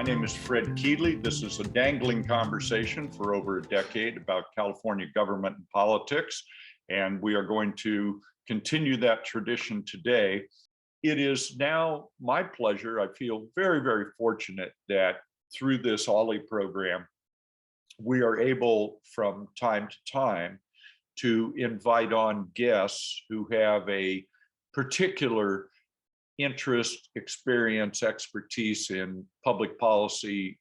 My name is Fred Keeley. This is a dangling conversation for over a decade about California government and politics, and we are going to continue that tradition today. It is now my pleasure. I feel very, very fortunate that through this OLLI program, we are able from time to time to invite on guests who have a particular interest, experience, expertise in public policy,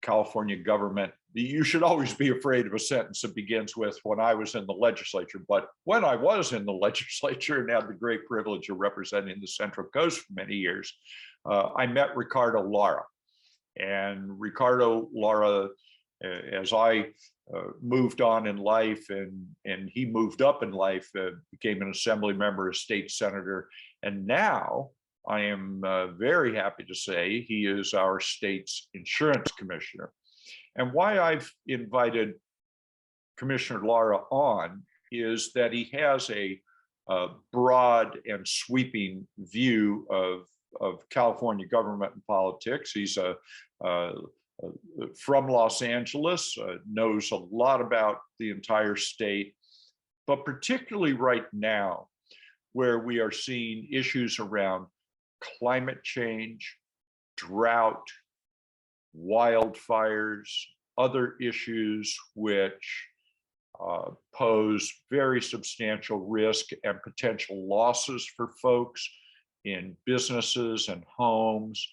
California government. You should always be afraid of a sentence that begins with "when I was in the legislature," but when I was in the legislature and had the great privilege of representing the Central Coast for many years, I met Ricardo Lara. And Ricardo Lara, as I moved on in life and he moved up in life, became an assembly member, a state senator, and now I am very happy to say he is our state's insurance commissioner. And why I've invited Commissioner Lara on is that he has a broad and sweeping view of California government and politics. He's from Los Angeles, knows a lot about the entire state, but particularly right now, where we are seeing issues around climate change, drought, wildfires, other issues which pose very substantial risk and potential losses for folks in businesses and homes.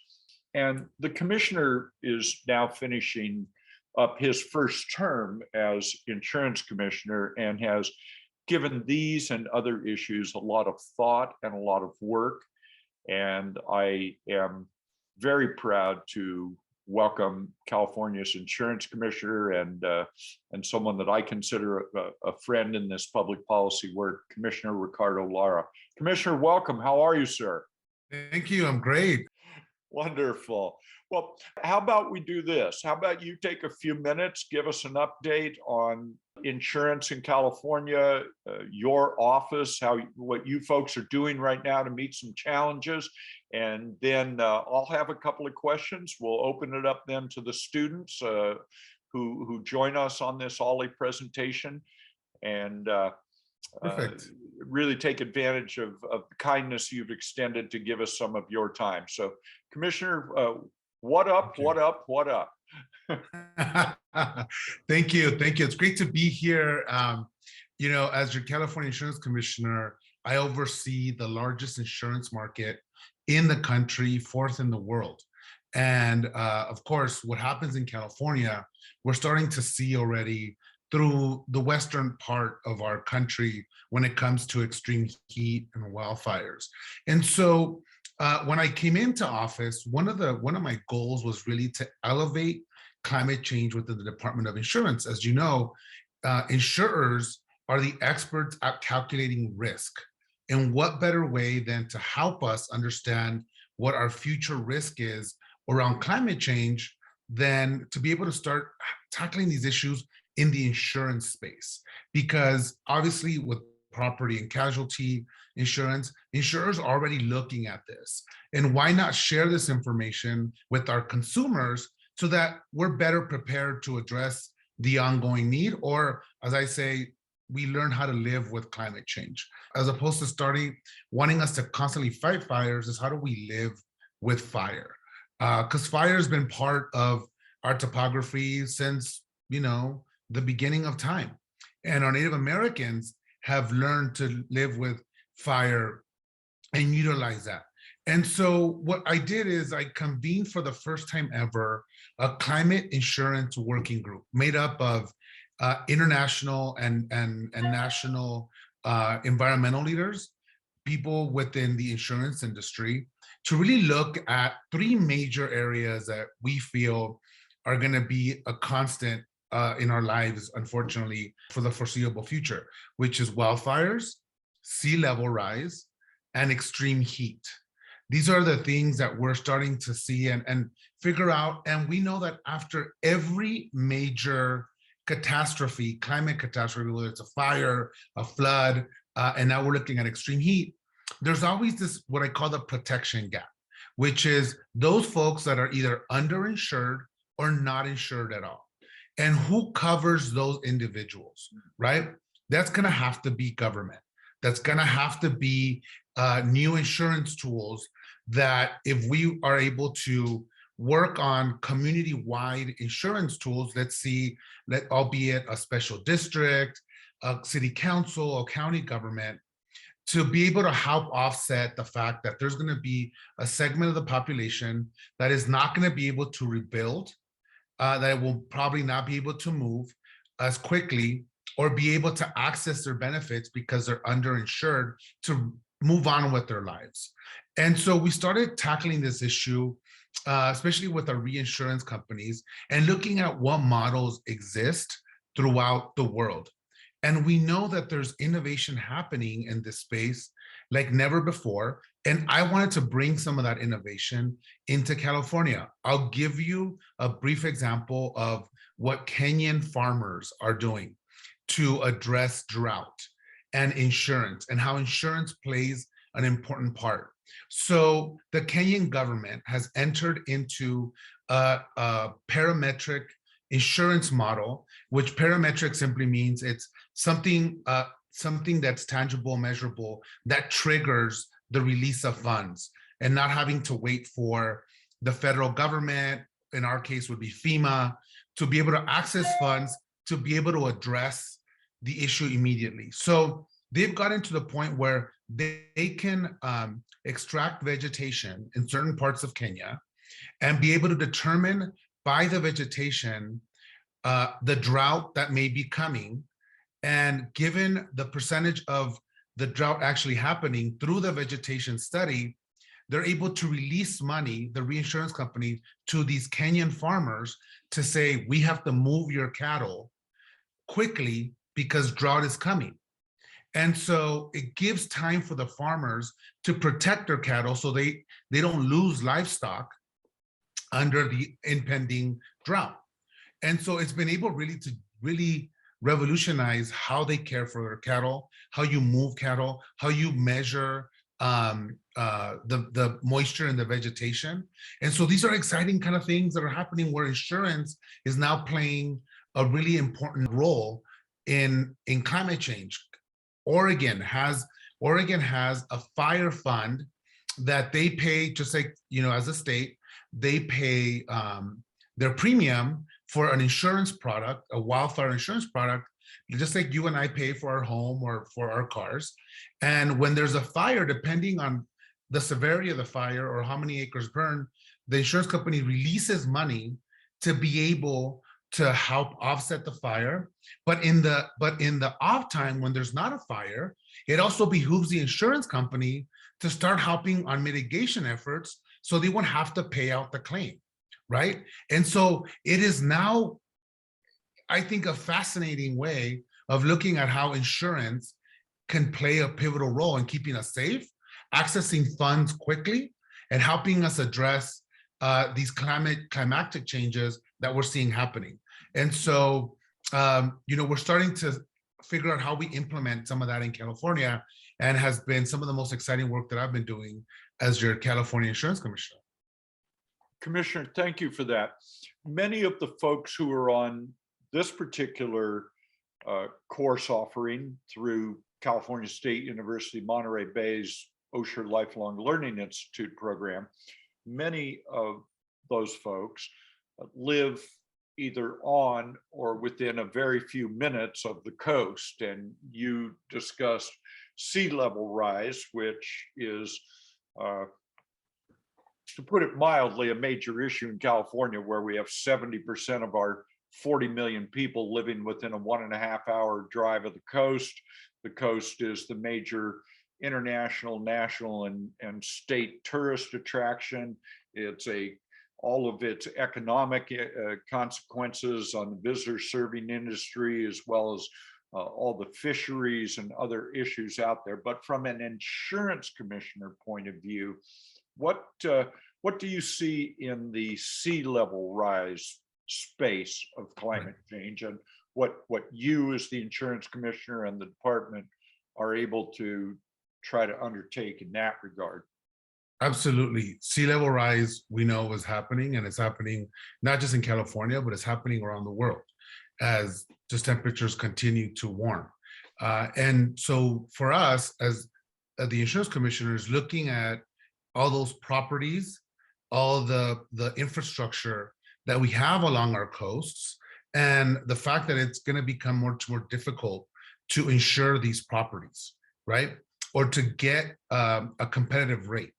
And the commissioner is now finishing up his first term as insurance commissioner and has given these and other issues a lot of thought and a lot of work. And I am very proud to welcome California's insurance commissioner and someone that I consider a friend in this public policy work, Commissioner Ricardo Lara. Commissioner, welcome. How are you, sir? Thank you. I'm great. Wonderful. Well, how about we do this? How about you take a few minutes, give us an update on insurance in California, your office, what you folks are doing right now to meet some challenges, and then I'll have a couple of questions. We'll open it up then to the students who join us on this OLLI presentation, and Perfect. Really take advantage of the kindness you've extended to give us some of your time. So, Commissioner, what up, Okay. what up, what up? Thank you. Thank you. It's great to be here. As your California Insurance Commissioner, I oversee the largest insurance market in the country, fourth in the world. And of course, what happens in California, we're starting to see already through the western part of our country when it comes to extreme heat and wildfires. And so when I came into office, one of my goals was really to elevate climate change within the Department of Insurance. As you know, insurers are the experts at calculating risk. And what better way than to help us understand what our future risk is around climate change than to be able to start tackling these issues in the insurance space? Because obviously with property and casualty insurance, insurers are already looking at this. And why not share this information with our consumers so that we're better prepared to address the ongoing need, or as I say, we learn how to live with climate change. As opposed to wanting us to constantly fight fires, is how do we live with fire? Because fire has been part of our topography since, the beginning of time. And our Native Americans have learned to live with fire and utilize that. And so what I did is I convened for the first time ever a climate insurance working group made up of international and national environmental leaders, people within the insurance industry, to really look at three major areas that we feel are going to be a constant in our lives, unfortunately, for the foreseeable future, which is wildfires, sea level rise, and extreme heat. These are the things that we're starting to see and figure out. And we know that after every major catastrophe, climate catastrophe, whether it's a fire, a flood, and now we're looking at extreme heat, there's always this, what I call the protection gap, which is those folks that are either underinsured or not insured at all. And who covers those individuals, right? That's going to have to be government. That's going to have to be new insurance tools that if we are able to work on community-wide insurance tools, let's see, albeit a special district, a city council, or county government, to be able to help offset the fact that there's going to be a segment of the population that is not going to be able to rebuild, that will probably not be able to move as quickly or be able to access their benefits because they're underinsured to move on with their lives. And so we started tackling this issue, especially with our reinsurance companies, and looking at what models exist throughout the world. And we know that there's innovation happening in this space like never before. And I wanted to bring some of that innovation into California. I'll give you a brief example of what Kenyan farmers are doing to address drought and insurance, and how insurance plays an important part. So the Kenyan government has entered into a parametric insurance model, which parametric simply means it's something that's tangible, measurable, that triggers the release of funds, and not having to wait for the federal government, in our case would be FEMA, to be able to access funds to be able to address the issue immediately. So they've gotten to the point where they can extract vegetation in certain parts of Kenya and be able to determine by the vegetation the drought that may be coming. And given the percentage of the drought actually happening through the vegetation study, they're able to release money, the reinsurance company, to these Kenyan farmers to say, we have to move your cattle quickly because drought is coming. And so it gives time for the farmers to protect their cattle so they don't lose livestock under the impending drought. And so it's been able really to revolutionize how they care for their cattle, how you move cattle, how you measure the moisture in the vegetation. And so these are exciting kind of things that are happening where insurance is now playing a really important role in climate change. Oregon has a fire fund that they pay, just like, as a state, they pay their premium for an insurance product, a wildfire insurance product, just like you and I pay for our home or for our cars. And when there's a fire, depending on the severity of the fire or how many acres burn, the insurance company releases money to be able to help offset the fire. But in the off time, when there's not a fire, it also behooves the insurance company to start helping on mitigation efforts so they won't have to pay out the claim, right? And so it is now, I think, a fascinating way of looking at how insurance can play a pivotal role in keeping us safe, accessing funds quickly, and helping us address these climatic changes that we're seeing happening. And so, we're starting to figure out how we implement some of that in California, and has been some of the most exciting work that I've been doing as your California Insurance Commissioner. Commissioner, thank you for that. Many of the folks who are on this particular course offering through California State University Monterey Bay's Osher Lifelong Learning Institute program, many of those folks live either on or within a very few minutes of the coast. And you discussed sea level rise, which is, to put it mildly, a major issue in California, where we have 70% of our 40 million people living within a 1.5 hour drive of the coast. The coast is the major international, national, and state tourist attraction. It's all of its economic consequences on the visitor serving industry, as well as all the fisheries and other issues out there. But from an insurance commissioner point of view, what do you see in the sea level rise space of climate change, and what you as the insurance commissioner and the department are able to try to undertake in that regard? Absolutely. Sea level rise, we know is happening, and it's happening not just in California, but it's happening around the world as just temperatures continue to warm. And so for us, as the insurance commissioners, looking at all those properties, all the infrastructure that we have along our coasts, and the fact that it's going to become much more difficult to insure these properties, right? Or to get a competitive rate.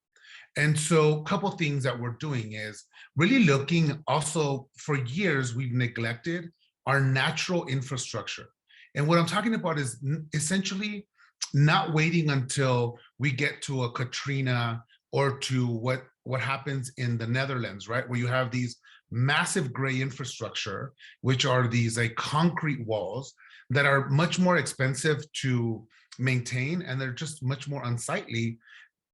And so a couple of things that we're doing is really looking also, for years, we've neglected our natural infrastructure. And what I'm talking about is essentially not waiting until we get to a Katrina or to what happens in the Netherlands, right? Where you have these massive gray infrastructure, which are these like concrete walls that are much more expensive to maintain, and they're just much more unsightly,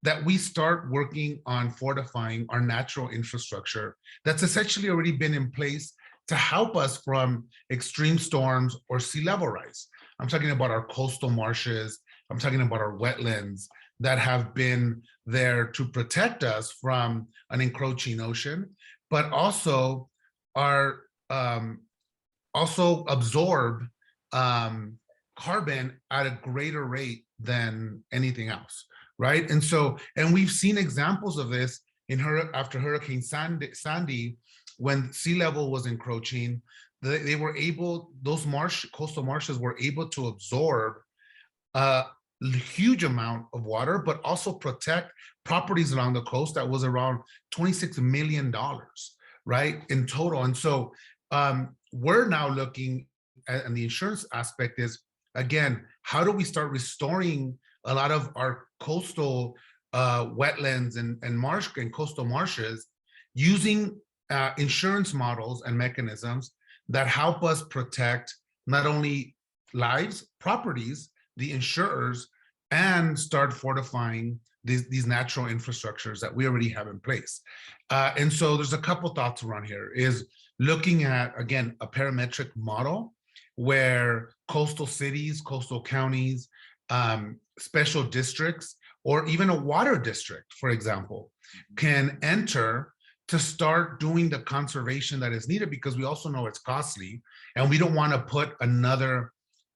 that we start working on fortifying our natural infrastructure that's essentially already been in place to help us from extreme storms or sea level rise. I'm talking about our coastal marshes, I'm talking about our wetlands that have been there to protect us from an encroaching ocean, but also are also absorb carbon at a greater rate than anything else, right? And so, and we've seen examples of this in after Hurricane Sandy, when sea level was encroaching, they were able, those coastal marshes were able to absorb a huge amount of water, but also protect properties along the coast that was around $26 million, right, in total. And so we're now looking at, and the insurance aspect is, again, how do we start restoring a lot of our coastal wetlands and coastal marshes using insurance models and mechanisms that help us protect not only lives, properties, the insurers, and start fortifying these natural infrastructures that we already have in place. And so there's a couple thoughts around here, is looking at, again, a parametric model where coastal cities, coastal counties, special districts, or even a water district, for example, can enter to start doing the conservation that is needed, because we also know it's costly and we don't want to put another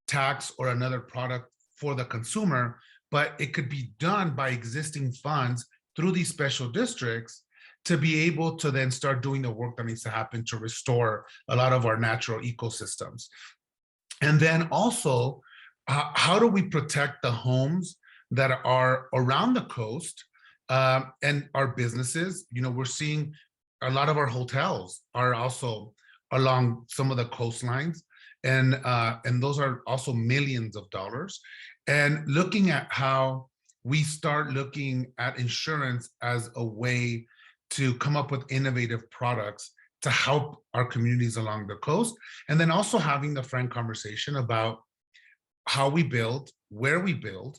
tax or another product for the consumer, but it could be done by existing funds through these special districts to be able to then start doing the work that needs to happen to restore a lot of our natural ecosystems. And then also, how do we protect the homes that are around the coast and our businesses? You know, we're seeing a lot of our hotels are also along some of the coastlines, and those are also millions of dollars. And looking at how we start looking at insurance as a way to come up with innovative products to help our communities along the coast, and then also having the frank conversation about how we build, where we build,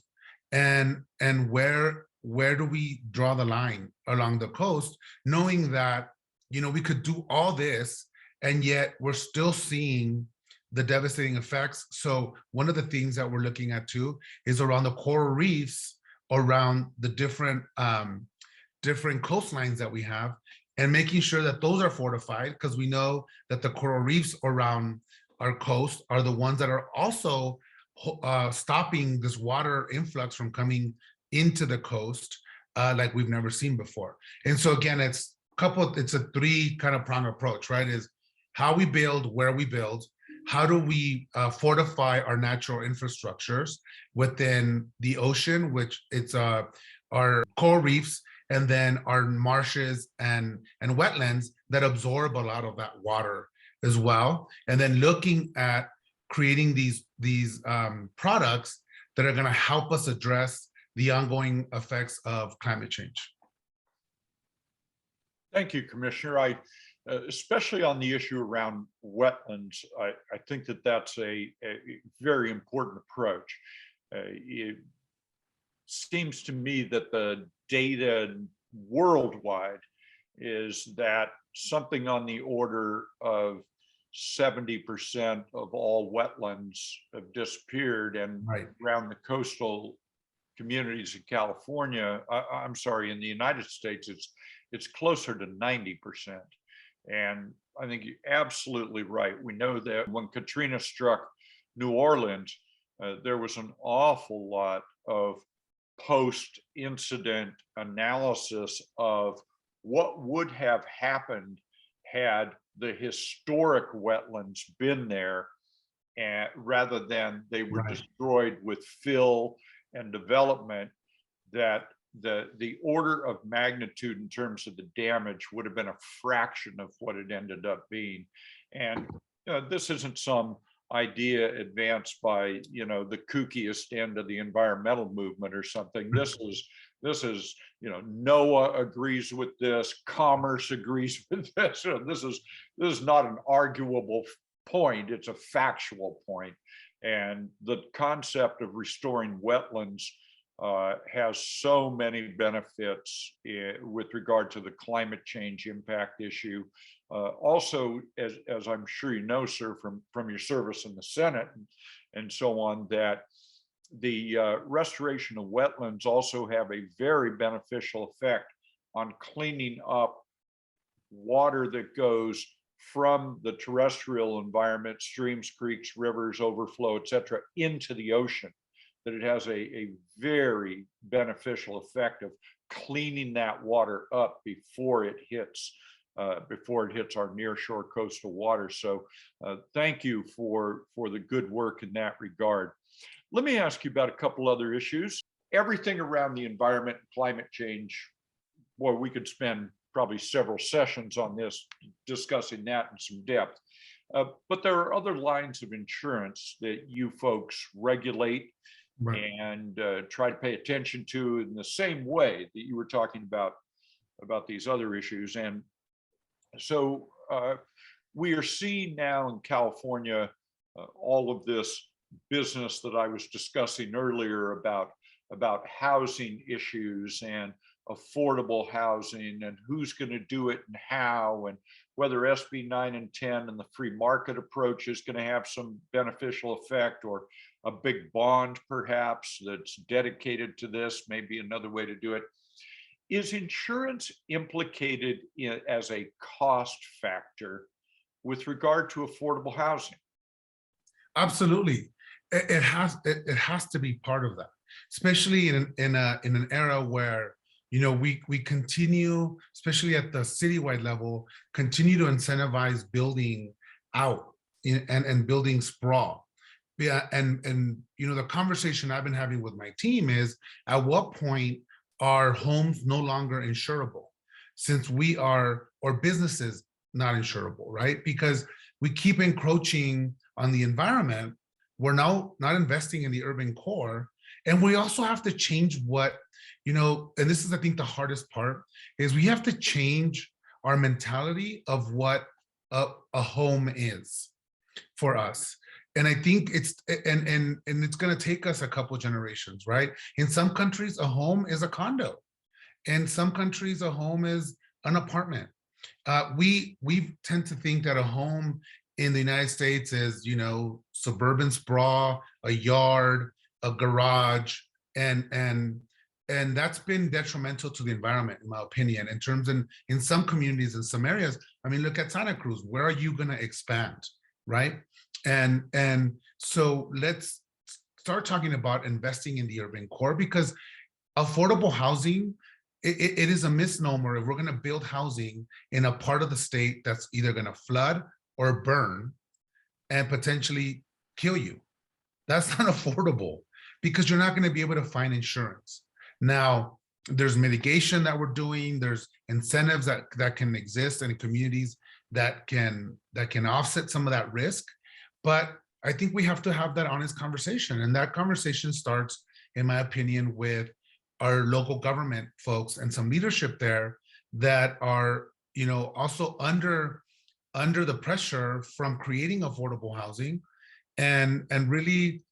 and where do we draw the line along the coast, knowing that, you know, we could do all this and yet we're still seeing the devastating effects. So one of the things that we're looking at too is around the coral reefs, around the different coastlines that we have, and making sure that those are fortified, because we know that the coral reefs around our coast are the ones that are also stopping this water influx from coming into the coast like we've never seen before. And so again, it's a three kind of prong approach, right? Is how we build, where we build, how do we fortify our natural infrastructures within the ocean, which it's our coral reefs, and then our marshes and wetlands that absorb a lot of that water as well. And then looking at creating these products that are going to help us address the ongoing effects of climate change. Thank you, Commissioner. Especially on the issue around wetlands, I think that that's a very important approach. It seems to me that the data worldwide is that something on the order of 70% of all wetlands have disappeared, and right around the coastal communities in California, I'm sorry, in the United States, it's closer to 90%. And I think you're absolutely right. We know that when Katrina struck New Orleans, there was an awful lot of post-incident analysis of what would have happened had the historic wetlands been there, and rather than they were destroyed with fill and development, that the order of magnitude in terms of the damage would have been a fraction of what it ended up being. And this isn't some idea advanced by the kookiest end of the environmental movement or something. This is NOAA agrees with this, commerce agrees with this. This is not an arguable point, it's a factual point. And the concept of restoring wetlands has so many benefits with regard to the climate change impact issue. Also, as I'm sure you know, sir, from your service in the Senate and so on, that the restoration of wetlands also have a very beneficial effect on cleaning up water that goes from the terrestrial environment, streams, creeks, rivers, overflow, etc., into the ocean. That it has a very beneficial effect of cleaning that water up before it hits our nearshore coastal water. So thank you for the good work in that regard. Let me ask you about a couple other issues. Everything around the environment and climate change, boy, we could spend probably several sessions on this, discussing that in some depth. But there are other lines of insurance that you folks regulate and try to pay attention to in the same way that you were talking about these other issues. And so we are seeing now in California all of this business that I was discussing earlier about housing issues and affordable housing and who's going to do it and how, and whether SB 9 and 10 and the free market approach is going to have some beneficial effect, or a big bond perhaps that's dedicated to this, maybe another way to do it. Is insurance implicated as a cost factor with regard to affordable housing? Absolutely. It has to be part of that, especially in an era where we continue, especially at the citywide level, continue to incentivize building out and building sprawl. Yeah, and the conversation I've been having with my team is, at what point are homes no longer insurable, since or businesses not insurable, right? Because we keep encroaching on the environment. We're now not investing in the urban core, and we also have to change what, and this is, I think, the hardest part, is we have to change our mentality of what a home is for us. And I think it's going to take us a couple generations, right? In some countries, a home is a condo. In some countries, a home is an apartment. We tend to think that a home in the United States is, suburban sprawl, a yard, a garage, and that's been detrimental to the environment, in my opinion, in terms in some communities, in some areas. I mean, look at Santa Cruz. Where are you going to expand, right? And so let's start talking about investing in the urban core, because affordable housing, it is a misnomer if we're going to build housing in a part of the state that's either going to flood or burn and potentially kill you. That's not affordable, because you're not going to be able to find insurance. Now, there's mitigation that we're doing. There's incentives that can exist in communities that can offset some of that risk. But I think we have to have that honest conversation. And that conversation starts, in my opinion, with our local government folks and some leadership there that are, also under the pressure from creating affordable housing and really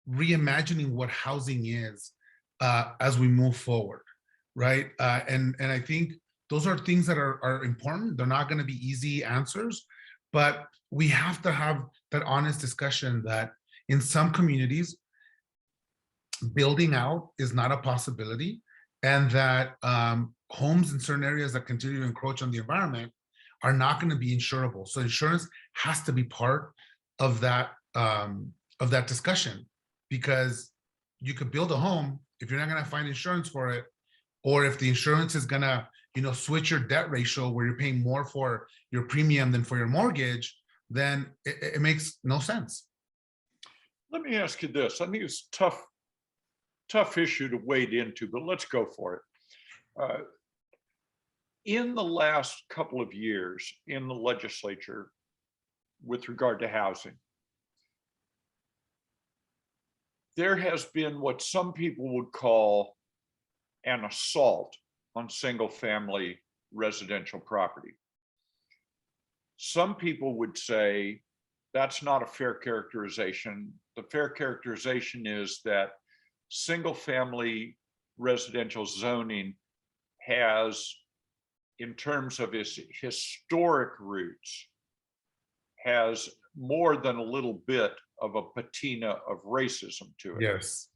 reimagining what housing is as we move forward, right? And I think those are things that are important. They're not going to be easy answers, but we have to have that honest discussion that in some communities, building out is not a possibility, and that homes in certain areas that continue to encroach on the environment are not going to be insurable. So insurance has to be part of that discussion, because you could build a home if you're not going to find insurance for it, or if the insurance is going to, switch your debt ratio where you're paying more for your premium than for your mortgage, then it makes no sense. Let me ask you this. I think it's a tough issue to wade into, but let's go for it. In the last couple of years in the legislature with regard to housing, there has been what some people would call an assault on single-family residential property. Some people would say that's not a fair characterization. The fair characterization is that single-family residential zoning has, in terms of its historic roots, has more than a little bit of a patina of racism to it. Yes.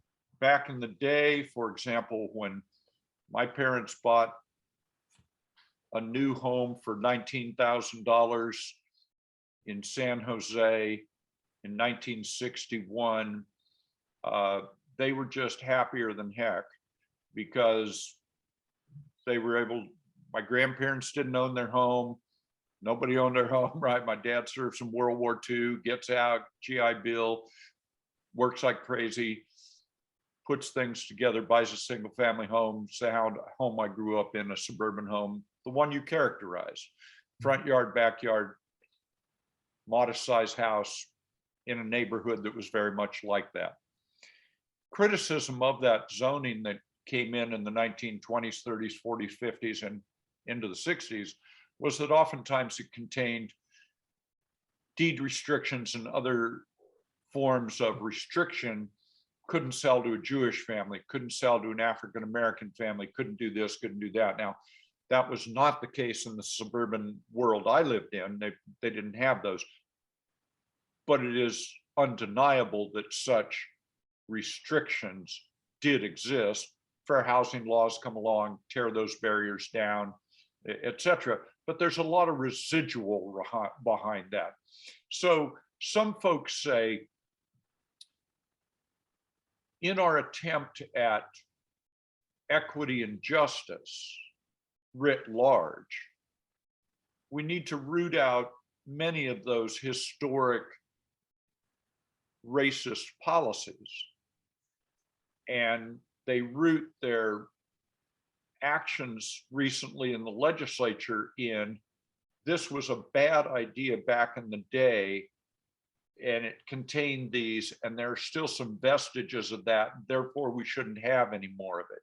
Back in the day, for example, when my parents bought a new home for $19,000 in San Jose in 1961, they were just happier than heck, because they were able, my grandparents didn't own their home. Nobody owned their home, right? My dad served some World War II, gets out, GI Bill, works like crazy, puts things together, buys a single family home. It's the home I grew up in, a suburban home, the one you characterize. Front yard, backyard, modest sized house in a neighborhood that was very much like that. Criticism of that zoning that came in the 1920s, 30s, 40s, 50s, and into the 60s was that oftentimes it contained deed restrictions and other forms of restriction. Couldn't sell to a Jewish family, couldn't sell to an African-American family, couldn't do this, couldn't do that. Now, that was not the case in the suburban world I lived in. They didn't have those. But it is undeniable that such restrictions did exist. Fair housing laws come along, tear those barriers down, etc. But there's a lot of residual behind that. So some folks say, in our attempt at equity and justice writ large, we need to root out many of those historic racist policies. And they root their actions recently in the legislature in, this was a bad idea back in the day, and it contained these, and there are still some vestiges of that, therefore we shouldn't have any more of it.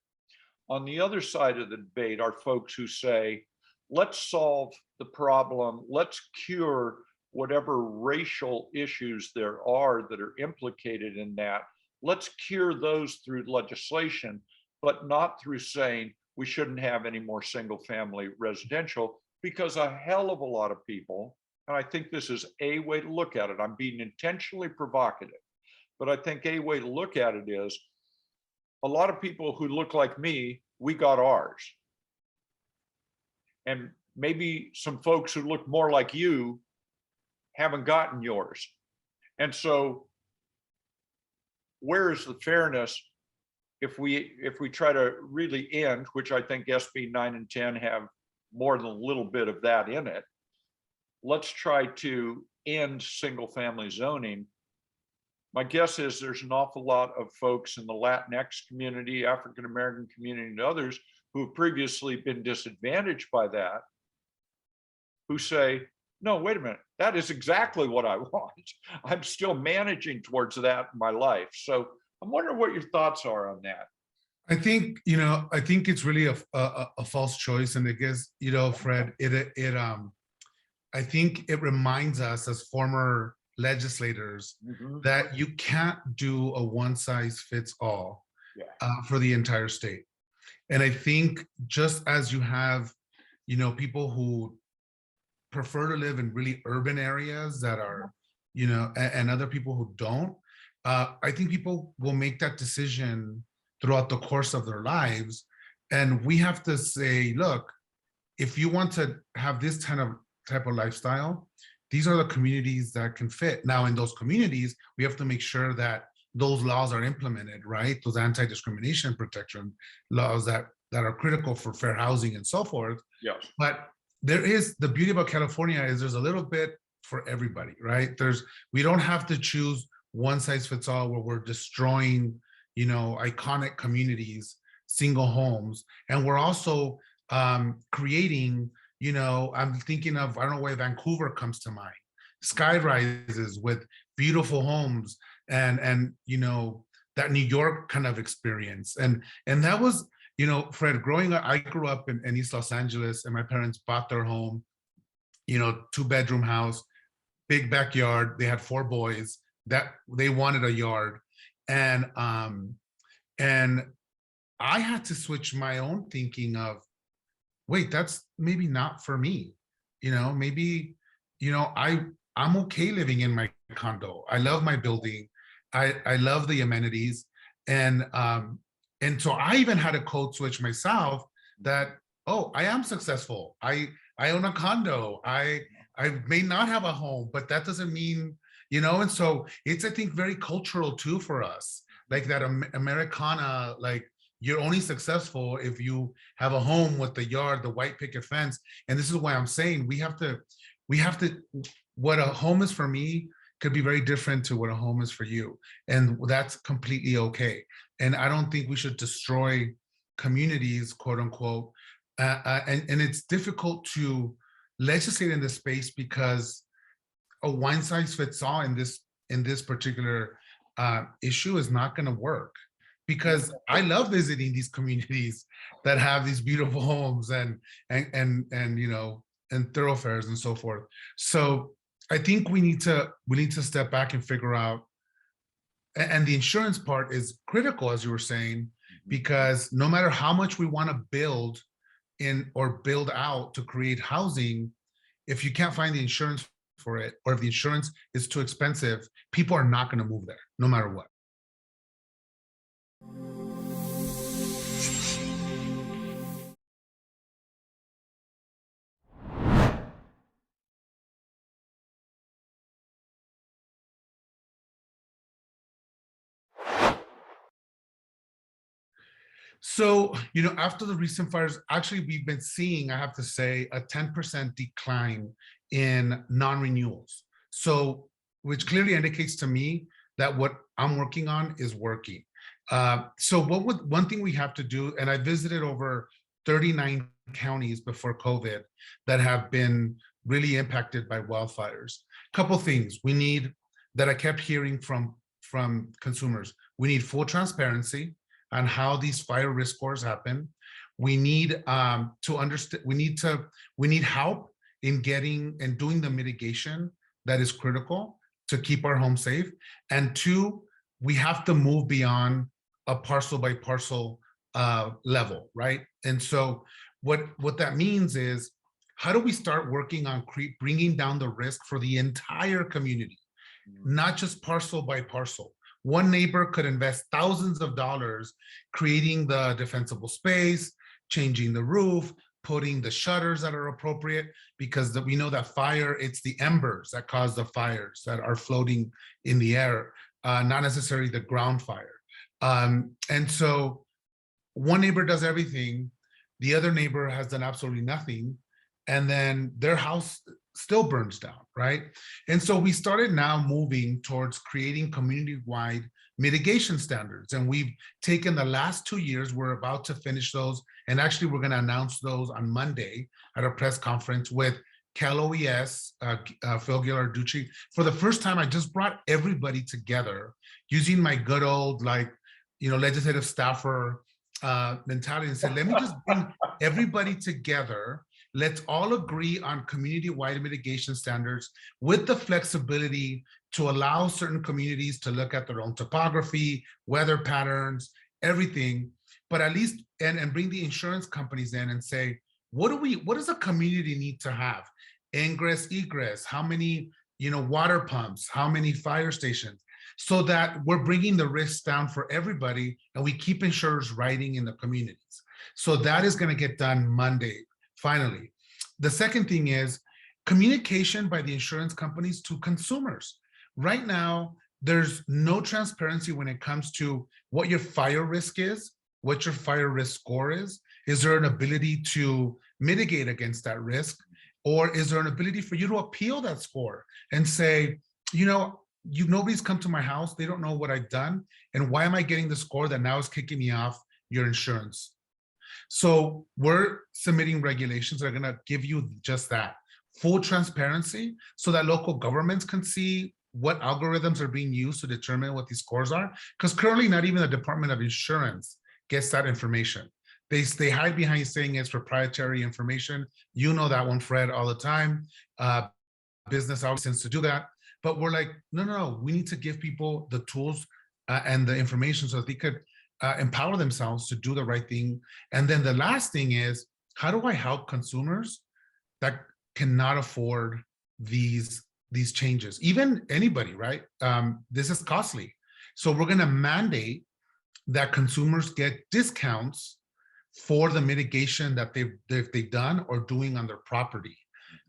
On the other side of the debate are folks who say, let's solve the problem, let's cure whatever racial issues there are that are implicated in that. Let's cure those through legislation, but not through saying we shouldn't have any more single-family residential, because a hell of a lot of people, and I think this is a way to look at it, I'm being intentionally provocative, but I think a way to look at it is, a lot of people who look like me, we got ours. And maybe some folks who look more like you haven't gotten yours. And so where is the fairness if we try to really end, which I think SB 9 and 10 have more than a little bit of that in it, let's try to end single family zoning. My guess is there's an awful lot of folks in the Latinx community, African-American community, and others who have previously been disadvantaged by that, who say, no, wait a minute, that is exactly what I want. I'm still managing towards that in my life. So I'm wondering what your thoughts are on that. I think, I think it's really a false choice. And I guess, Fred, I think it reminds us as former legislators that you can't do a one size fits all for the entire state. And I think just as you have, people who prefer to live in really urban areas that are, and other people who don't, I think people will make that decision throughout the course of their lives. And we have to say, look, if you want to have this type of lifestyle, these are the communities that can fit. Now, in those communities, we have to make sure that those laws are implemented, right? Those anti-discrimination protection laws that are critical for fair housing and so forth. Yes. But there is the beauty about California is there's a little bit for everybody, right? We don't have to choose one size fits all where we're destroying, iconic communities, single homes, and we're also creating, I'm thinking of, I don't know why Vancouver comes to mind, sky rises with beautiful homes and that New York kind of experience. And that was, Fred, growing up, I grew up in East Los Angeles, and my parents bought their home, 2-bedroom house, big backyard. They had 4 boys that they wanted a yard. And I had to switch my own thinking of, wait, that's maybe not for me. Maybe, I'm okay living in my condo. I love my building. I love the amenities. And so I even had a code switch myself that, oh, I am successful. I own a condo. I may not have a home, but that doesn't mean, and so it's, I think, very cultural too for us, like that Americana, like you're only successful if you have a home with the yard, the white picket fence. And this is why I'm saying we have to, what a home is for me could be very different to what a home is for you. And that's completely okay. And I don't think we should destroy communities, quote unquote. And it's difficult to legislate in this space because a one size fits all in this particular issue is not going to work. Because I love visiting these communities that have these beautiful homes and thoroughfares and so forth. So I think we need to step back and figure out, and the insurance part is critical, as you were saying, because no matter how much we want to build in or build out to create housing, if you can't find the insurance for it, or if the insurance is too expensive, people are not going to move there, no matter what. So, after the recent fires, actually, we've been seeing, I have to say, a 10% decline in non-renewals. So, which clearly indicates to me that what I'm working on is working. So one thing we have to do, and I visited over 39 counties before COVID that have been really impacted by wildfires. Couple things we need that I kept hearing from consumers. We need full transparency on how these fire risk scores happen. We need to understand, we need help in getting and doing the mitigation that is critical to keep our home safe. And 2, we have to move beyond a parcel by parcel level, right? And so what that means is, how do we start working on bringing down the risk for the entire community, not just parcel by parcel? One neighbor could invest thousands of dollars creating the defensible space, changing the roof, putting the shutters that are appropriate, because we know that fire, it's the embers that cause the fires that are floating in the air, not necessarily the ground fire. And so one neighbor does everything, the other neighbor has done absolutely nothing, and then their house still burns down, right? And so we started now moving towards creating community-wide mitigation standards. And we've taken the last 2 years, we're about to finish those. And actually, we're going to announce those on Monday at a press conference with Cal OES, Phil Ghilarducci. For the first time, I just brought everybody together using my good old, legislative staffer mentality and said, let me just bring everybody together. Let's all agree on community-wide mitigation standards with the flexibility to allow certain communities to look at their own topography, weather patterns, everything, but at least, and bring the insurance companies in and say, what does a community need to have? Ingress, egress, how many, water pumps, how many fire stations? so that we're bringing the risk down for everybody and we keep insurers writing in the communities. So that is going to get done Monday, finally. The second thing is communication by the insurance companies to consumers. Right now, there's no transparency when it comes to what your fire risk is, what your fire risk score is. Is there an ability to mitigate against that risk? Or is there an ability for you to appeal that score and say, nobody's come to my house, they don't know what I've done, and why am I getting the score that now is kicking me off your insurance? So we're submitting regulations that are going to give you just that, full transparency, so that local governments can see what algorithms are being used to determine what these scores are. Because currently, not even the Department of Insurance gets that information. They hide behind saying it's proprietary information. You know that one, Fred, all the time. Business always tends to do that. But we're like, no, we need to give people the tools and the information so that they could empower themselves to do the right thing. And then the last thing is, how do I help consumers that cannot afford these changes? Even anybody, right? This is costly. So we're going to mandate that consumers get discounts for the mitigation that they've done or doing on their property.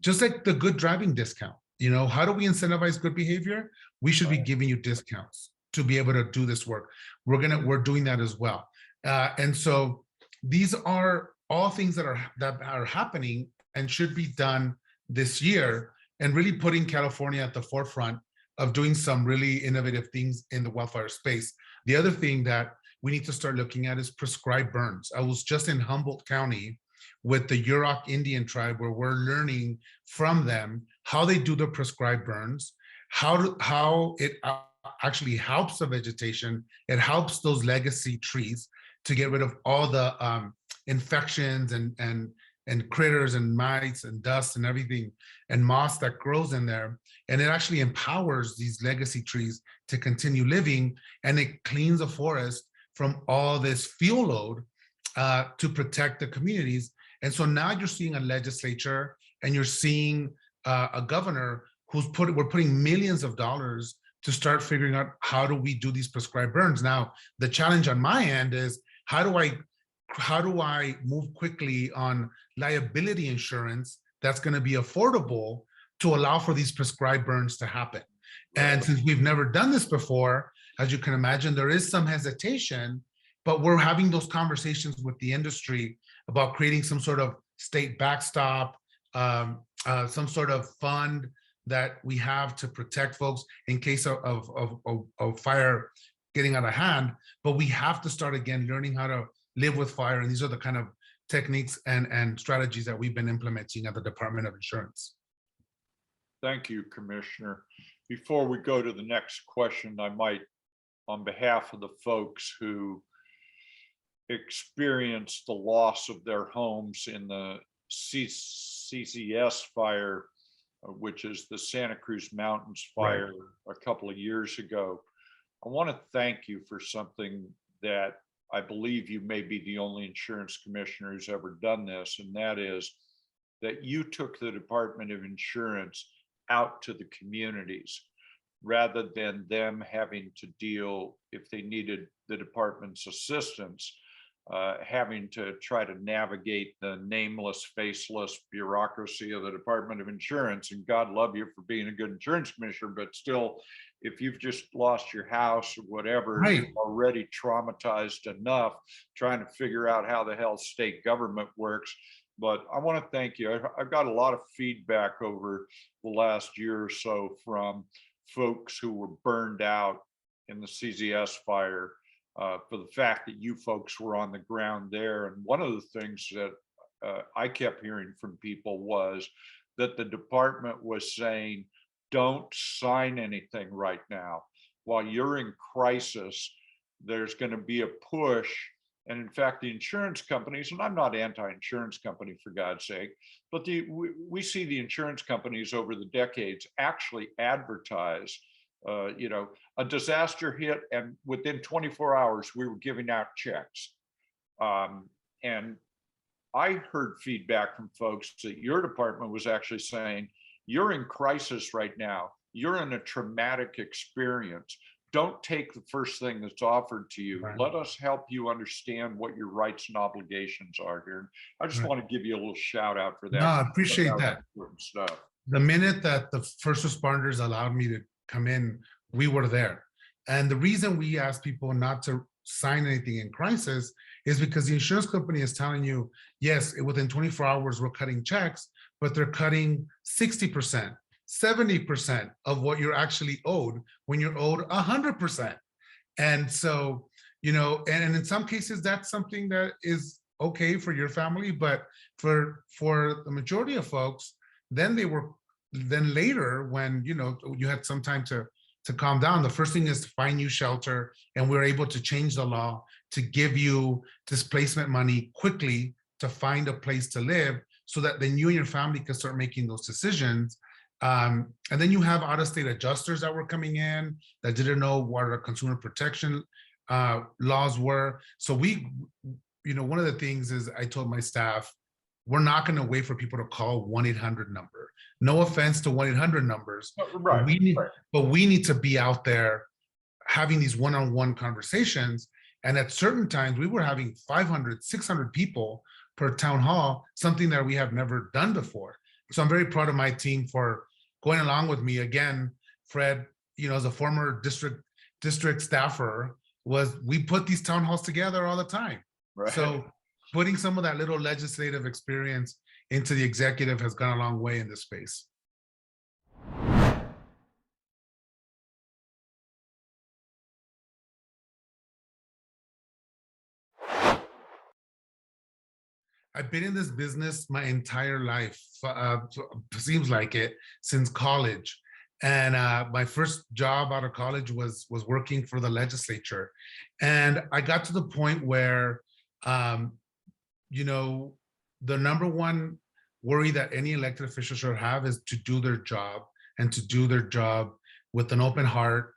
Just like the good driving discount. How do we incentivize good behavior? We should be giving you discounts to be able to do this work. We're doing that as well. And so these are all things that are happening and should be done this year, and really putting California at the forefront of doing some really innovative things in the wildfire space. The other thing that we need to start looking at is prescribed burns. I was just in Humboldt County with the Yurok Indian tribe, where we're learning from them how they do the prescribed burns, how it actually helps the vegetation. It helps those legacy trees to get rid of all the infections and critters and mites and dust and everything and moss that grows in there. And it actually empowers these legacy trees to continue living, and it cleans the forest from all this fuel load to protect the communities. And so now you're seeing a legislature, and you're seeing a governor we're putting millions of dollars to start figuring out how do we do these prescribed burns. Now, the challenge on my end is how do I move quickly on liability insurance that's going to be affordable to allow for these prescribed burns to happen? And since we've never done this before, as you can imagine, there is some hesitation, but we're having those conversations with the industry about creating some sort of state backstop, some sort of fund that we have to protect folks in case of fire getting out of hand. But we have to start again learning how to live with fire. And these are the kind of techniques and strategies that we've been implementing at the Department of Insurance. Thank you, Commissioner. Before we go to the next question, I might, on behalf of the folks who experienced the loss of their homes in the CCS fire, which is the Santa Cruz Mountains fire, right, a couple of years ago, I want to thank you for something that I believe you may be the only insurance commissioner who's ever done this, and that is that you took the Department of Insurance out to the communities rather than them having to deal, if they needed the department's assistance, having to try to navigate the nameless, faceless bureaucracy of the Department of Insurance. And God love you for being a good insurance commissioner, but still, if you've just lost your house or whatever, right, you're already traumatized enough trying to figure out how the hell state government works. But I want to thank you. I've got a lot of feedback over the last year or so from folks who were burned out in the CCS fire, for the fact that you folks were on the ground there. And one of the things that I kept hearing from people was that the department was saying, don't sign anything right now. While you're in crisis, there's going to be a push. And in fact, the insurance companies, and I'm not anti-insurance company for God's sake, but we see the insurance companies over the decades actually advertise, a disaster hit, and within 24 hours, we were giving out checks. And I heard feedback from folks that your department was actually saying, you're in crisis right now. You're in a traumatic experience. don't take the first thing that's offered to you. Right. Let us help you understand what your rights and obligations are here. I just Right. want to give you a little shout out for that. No, I appreciate that. Important stuff. The minute that the first responders allowed me to come in, we were there. And the reason we ask people not to sign anything in crisis is because the insurance company is telling you, yes, within 24 hours, we're cutting checks, but they're cutting 60%, 70% of what you're actually owed when you're owed 100%. And so, and in some cases, that's something that is okay for your family, but for the majority of folks, then later when, you had some time to calm down, the first thing is to find you shelter, and we're able to change the law to give you displacement money quickly to find a place to live, so that then you and your family can start making those decisions. And then you have out-of-state adjusters that were coming in that didn't know what our consumer protection laws were. So one of the things is I told my staff, we're not going to wait for people to call 1-800 number. No offense to 1-800 numbers, right, but we need to be out there having these one-on-one conversations. And at certain times, we were having 500, 600 people per town hall, something that we have never done before. So I'm very proud of my team for going along with me. Again, Fred, as a former district staffer, we put these town halls together all the time. Right. So putting some of that little legislative experience into the executive has gone a long way in this space. I've been in this business my entire life, seems like it, since college. And my first job out of college was working for the legislature. And I got to the point where, the number one worry that any elected official should have is to do their job, and to do their job with an open heart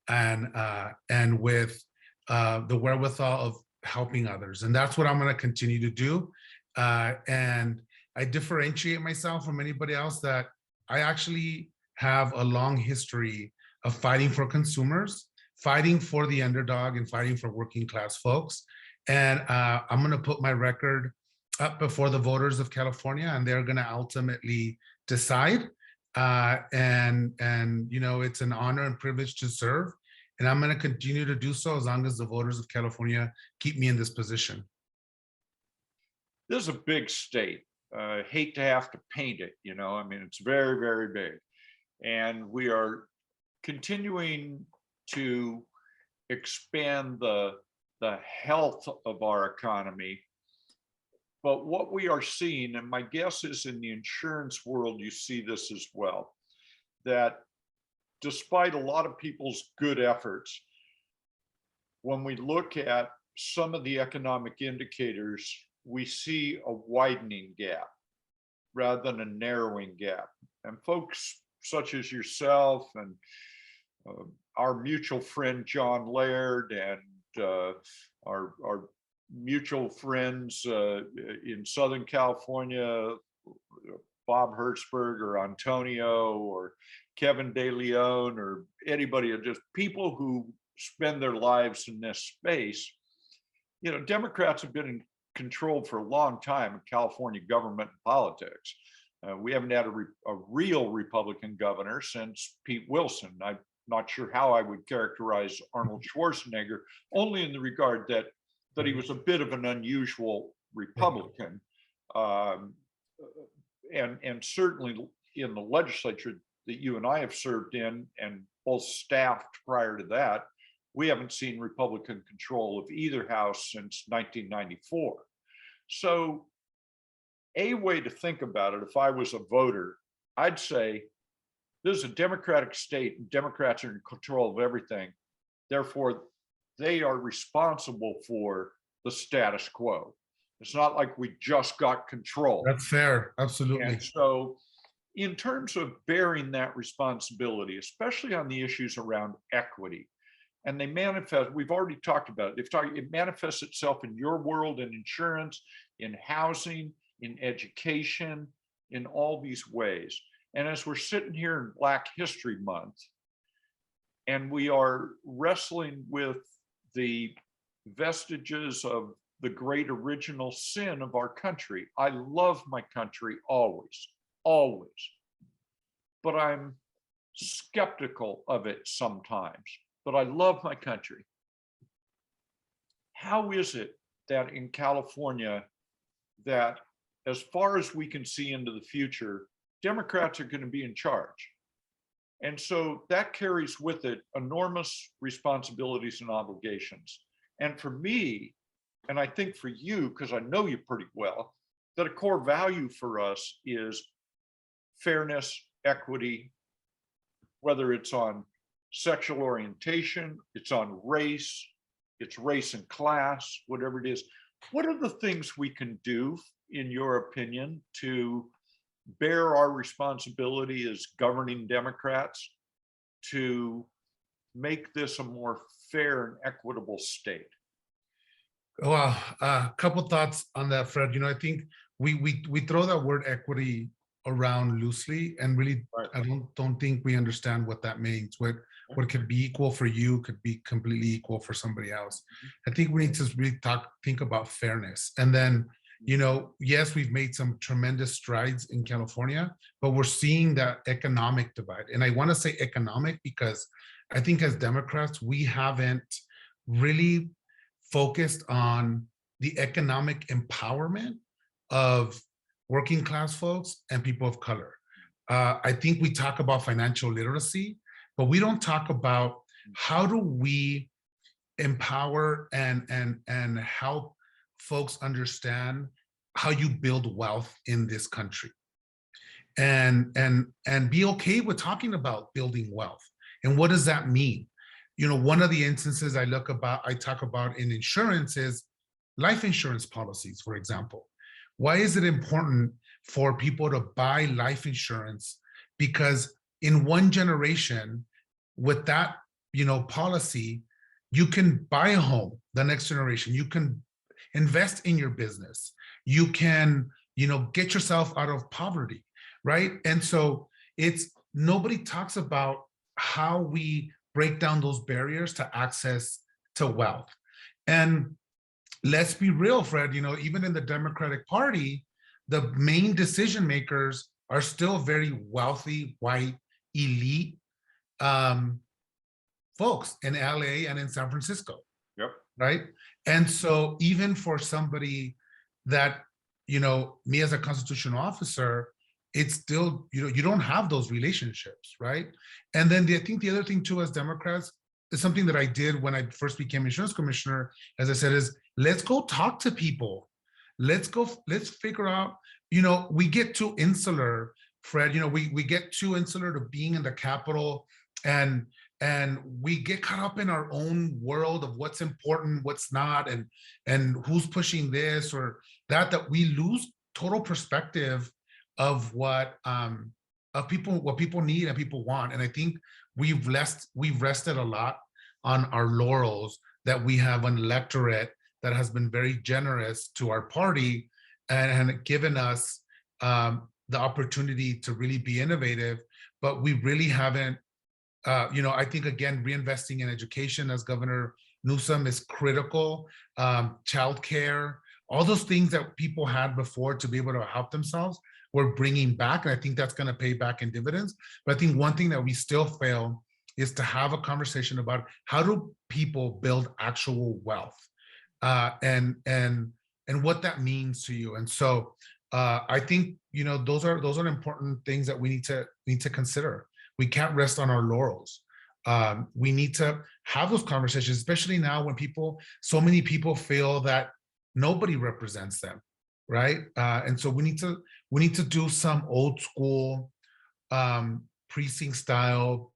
and with the wherewithal of helping others. And that's what I'm going to continue to do. And I differentiate myself from anybody else that I actually have a long history of fighting for consumers, fighting for the underdog, and fighting for working class folks. And I'm going to put my record up before the voters of California, and they're going to ultimately decide. And it's an honor and privilege to serve. And I'm going to continue to do so as long as the voters of California keep me in this position. This is a big state. Hate to have to paint it, it's very, very big. And we are continuing to expand the health of our economy. But what we are seeing, and my guess is in the insurance world, you see this as well, that despite a lot of people's good efforts, when we look at some of the economic indicators, we see a widening gap rather than a narrowing gap. And folks such as yourself and our mutual friend, John Laird, and our mutual friends in Southern California, Bob Hertzberg or Antonio or Kevin De Leon or anybody, just people who spend their lives in this space. Democrats have been in control for a long time in California government and politics. We haven't had a real Republican governor since Pete Wilson. I'm not sure how I would characterize Arnold Schwarzenegger, only in the regard that he was a bit of an unusual Republican. And certainly in the legislature that you and I have served in, and both staffed prior to that, we haven't seen Republican control of either house since 1994. So a way to think about it, if I was a voter, I'd say this is a Democratic state and Democrats are in control of everything. Therefore, they are responsible for the status quo. It's not like we just got control. That's fair, absolutely. And so in terms of bearing that responsibility, especially on the issues around equity, and they manifest, we've already talked about it, it manifests itself in your world, in insurance, in housing, in education, in all these ways. And as we're sitting here in Black History Month, And we are wrestling with the vestiges of the great original sin of our country. I love my country always, always. But I'm skeptical of it sometimes. But I love my country. How is it that in California, that as far as we can see into the future, Democrats are going to be in charge? And so that carries with it enormous responsibilities and obligations. And for me, and I think for you, because I know you pretty well, that a core value for us is fairness, equity, whether it's on sexual orientation, it's on race, it's race and class, whatever it is. What are the things we can do, in your opinion, to bear our responsibility as governing Democrats to make this a more fair and equitable state? Well, a couple thoughts on that, Fred. I think we throw that word equity around loosely, and really, Right. I don't think we understand what that means. What could be equal for you could be completely equal for somebody else. I think we need to really think about fairness. And then, yes, we've made some tremendous strides in California, but we're seeing that economic divide. And I want to say economic because I think as Democrats, we haven't really focused on the economic empowerment of working class folks and people of color. I think we talk about financial literacy, but we don't talk about how do we empower and help folks understand how you build wealth in this country, and be okay with talking about building wealth. And what does that mean? One of the instances I talk about in insurance is life insurance policies, for example. Why is it important for people to buy life insurance? Because in one generation, with that, policy, you can buy a home. The next generation, you can invest in your business. You can, get yourself out of poverty, right? And so nobody talks about how we break down those barriers to access to wealth. And let's be real, Fred, even in the Democratic Party, the main decision makers are still very wealthy, white, elite folks in LA and in San Francisco. Yep. Right. And so even for somebody that, me as a constitutional officer, it's still, you don't have those relationships, right? And then I think the other thing too, as Democrats, is something that I did when I first became insurance commissioner, as I said, is let's go talk to people. Let's figure out, we get too insular, Fred, we get too insular to being in the Capitol, and we get caught up in our own world of what's important, what's not, and who's pushing this or that we lose total perspective of what people need and people want. And I think we've rested a lot on our laurels that we have an electorate that has been very generous to our party and given us the opportunity to really be innovative, but we really haven't. I think, again, reinvesting in education, as Governor Newsom, is critical. Childcare, all those things that people had before to be able to help themselves, we're bringing back. And I think that's going to pay back in dividends. But I think one thing that we still fail is to have a conversation about how do people build actual wealth, and what that means to you. And so I think, those are important things that we need to consider. We can't rest on our laurels. We need to have those conversations, especially now when so many people feel that nobody represents them, right? And so we need to do some old school precinct style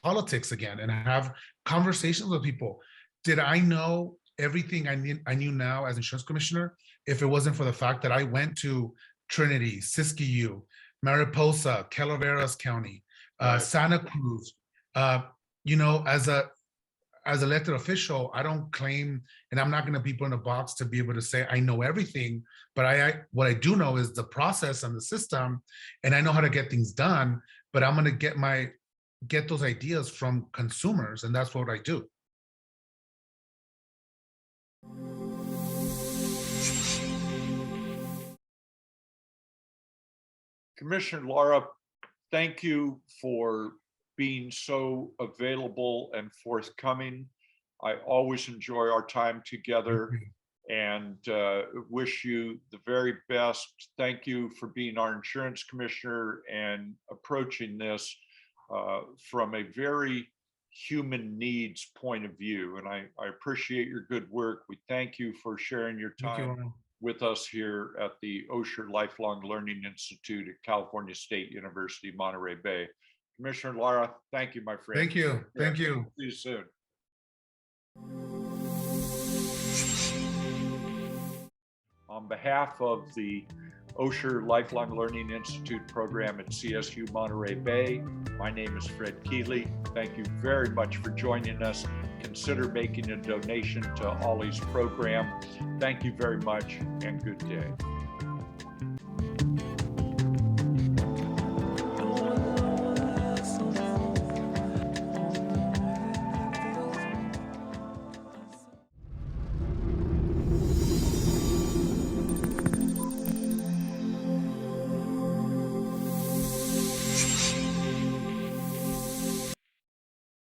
politics again and have conversations with people. Did I know everything I knew now as insurance commissioner if it wasn't for the fact that I went to Trinity, Siskiyou, Mariposa, Calaveras County, Santa Cruz? As elected official, I don't claim, and I'm not going to be put in a box to be able to say I know everything, but what I do know is the process and the system, and I know how to get things done. But I'm going to get my get those ideas from consumers, and that's what I do. Commissioner Lara, thank you for being so available and forthcoming. I always enjoy our time together and wish you the very best. Thank you for being our insurance commissioner and approaching this from a very human needs point of view. And I appreciate your good work. We thank you for sharing your Thank you, time Ron. with us here at the Osher Lifelong Learning Institute at California State University, Monterey Bay. Commissioner Lara, thank you, my friend. Thank you. Thank you. See you soon. On behalf of the Osher Lifelong Learning Institute program at CSU Monterey Bay, my name is Fred Keeley. Thank you very much for joining us. Consider making a donation to Ollie's program. Thank you very much and good day.